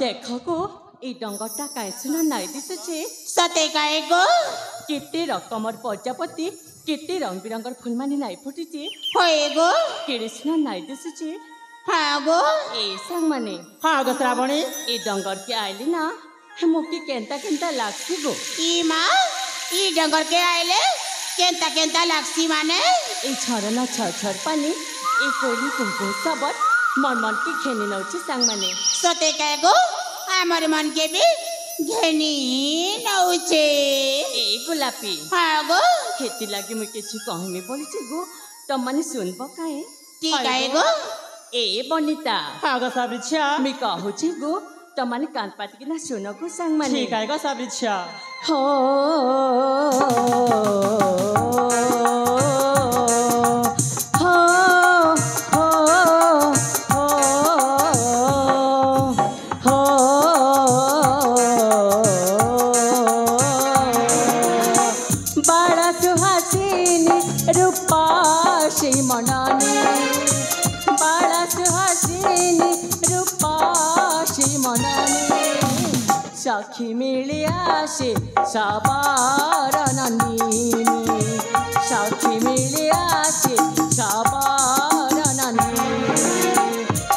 देखो गो ई डंगरटा काहे सुना नाई दिसुचे सते काहे गो केते रकमर प्रजापति केते रंग बिरंगर फुलमानी नाई फुटिचे होए गो केड़े सुना नाई दिसुचे हाँ गो ए संग माने हाँ गो श्रावणी ई डंगर के आइली ना मोके केंता केंता लागसी गो ई माँ ई डंगर के आइले केंता केंता लागसी माने ई झरना छर पानी ई कोली कुंकु सबत मन मन की खेनी नउची संग माने सते काहे गो आमर मन के भी घेनी नउचे ए गुलापी हाँ गो खेती लागी मुई किछि कहमी बोलिछि गो त माने सुनबो काहे কি গায়ে গো ए बनिता हागो साबिछा मी कहूची गो तमाने कान पाती ना सुनो को सांग माने ठीक है गो साबिछा हो हो हो हो हो बड़ा सुहासिनी रूपाशी मनानी बड़ा सुहासिनी रूपाशी मनानी सखी मिली आसे सबार नंदिनी सखी मिली आसे सबार नंदिनी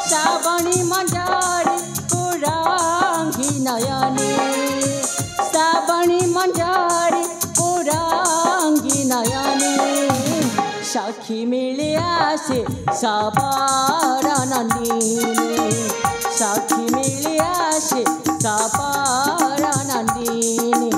श्रावणी मंडारी पुरांगी नयनी श्रावणी मंडारी पुरांगी नयनी सखी मिली आसे सबार नंदिनी सखी मिली आसे सबार नंदिनी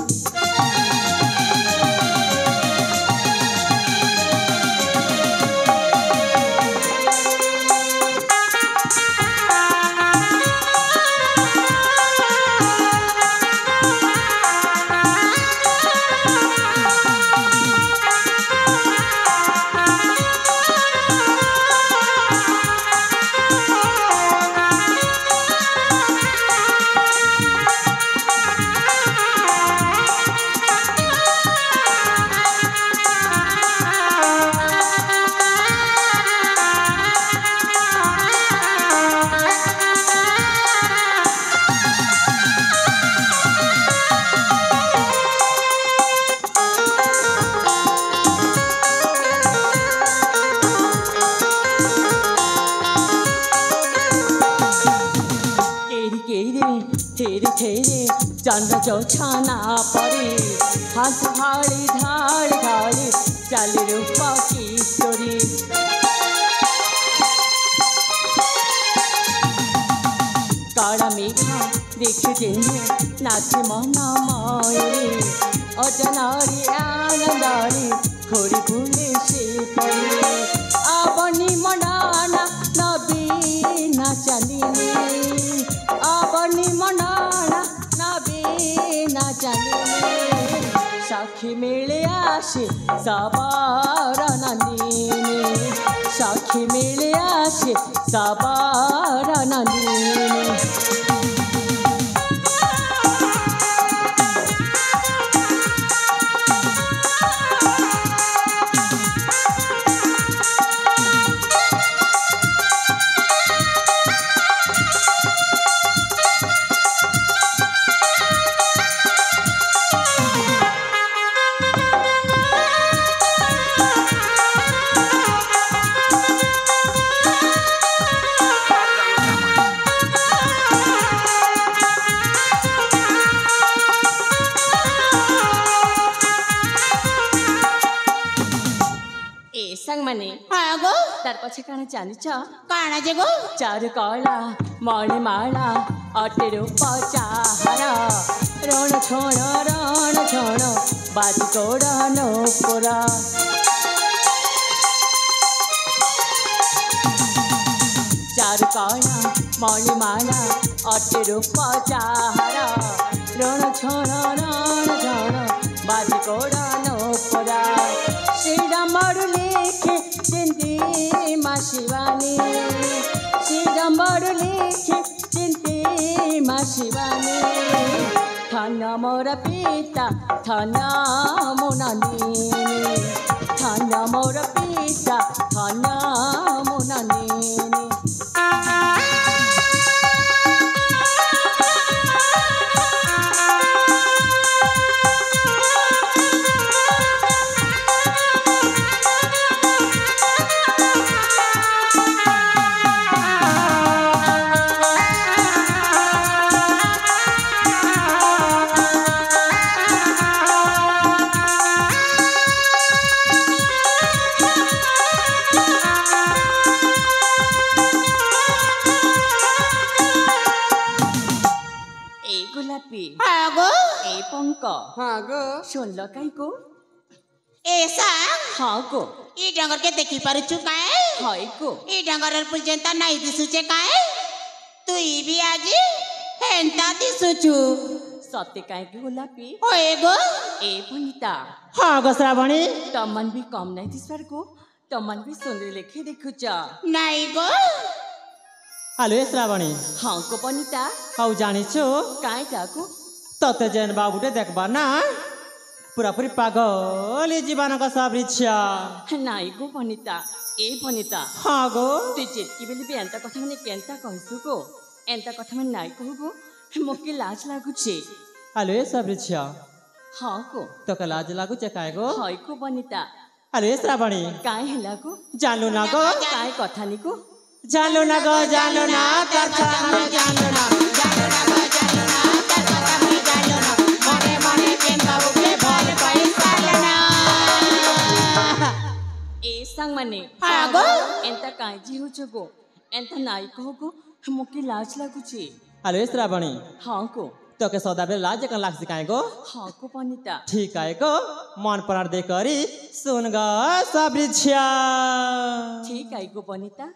तेरे तेरे चंद्र जो छाना पड़ी हाथ धाड़ी धाड़ी धाड़ी चल रूपा की चोरी काला मेघा देख देने नाचे मना मायरी अजनारी आनंदारी खोरी भूले से पड़ी आवनी मनाना नबीना चलिनी आवनी मनाना नबीना चलिनी सखी मिले आसे सबार नंदिनी सखी मिले आसे सबार नंदिनी माने हाँ गो तार पछे काना जानिछ काना जे गो चारु कला मणिमाला अटेरो पचाहार रण छोण बाजी कोडानो पोरा चारु कला मणिमाला अटेरो पचाहार रण छोण बाजी कोडानो पोरा श्रीरामर लेखे चिंती माँ शिवानी श्रीरामर लेखे चिंती माँ शिवानी थाना मोर पिता थाना मोनानी थाना मोर पिता थाना मोनानी हाँ गो ए पंक हाँ गो सुनल काई को ऐसा हाँ को ई डंगर के देखी पारुछु काए हाय को ई डंगर पुल जेंता नहीं दिसुचे काए तू ई भी आजी हेंता दिसुछु सत्य काहे की गोलापी होए गो ए भनिता हाँ गो श्रावणी तमन भी कम नहीं दिसर को तमन भी सुंदर लेखे देखुच नहीं गो हेलो श्रावणी हाँ को भनिता हौ जानिछु काहे टाको तते जेन बाबुटे देखबा ना पुरापुरी पागल जीवन का सब इच्छा नाई को भनिता ए भनिता हाँ गो তুই যেতকি বেলি বি এন্তা কথা মানে কেন্তা কইছু গো এন্তা কথা মানে নাই কহু গো মোকে লাজ লাগুছে हेलो सब इच्छा हाँ को तो का लाज लागू चकाए गो হয় को বনিতা हेलो श्रावणी কাই হেলা গো जानलो ना गो কাই কথা নি গো जानलो ना गो जानलो ना तर छामे जानलो ना जानो ना गो जानो ना तर कथा में जानो ना मने मने प्रेम बाबू के भल पैसा लेना এ সাং মানে हाँ गो এন্তা কাই জি হচ্ছে গো এন্তা নাই কহু গো মোকে লাজ লাগুছে हेलो श्रावणी हाँ को तो के सौदा बे लाज का लाग सिकाए गो हाँ को বনিতা ठीक है गो मन प्राण दे करी सुन ग सब इच्छा ঠিক আই গো বনিতা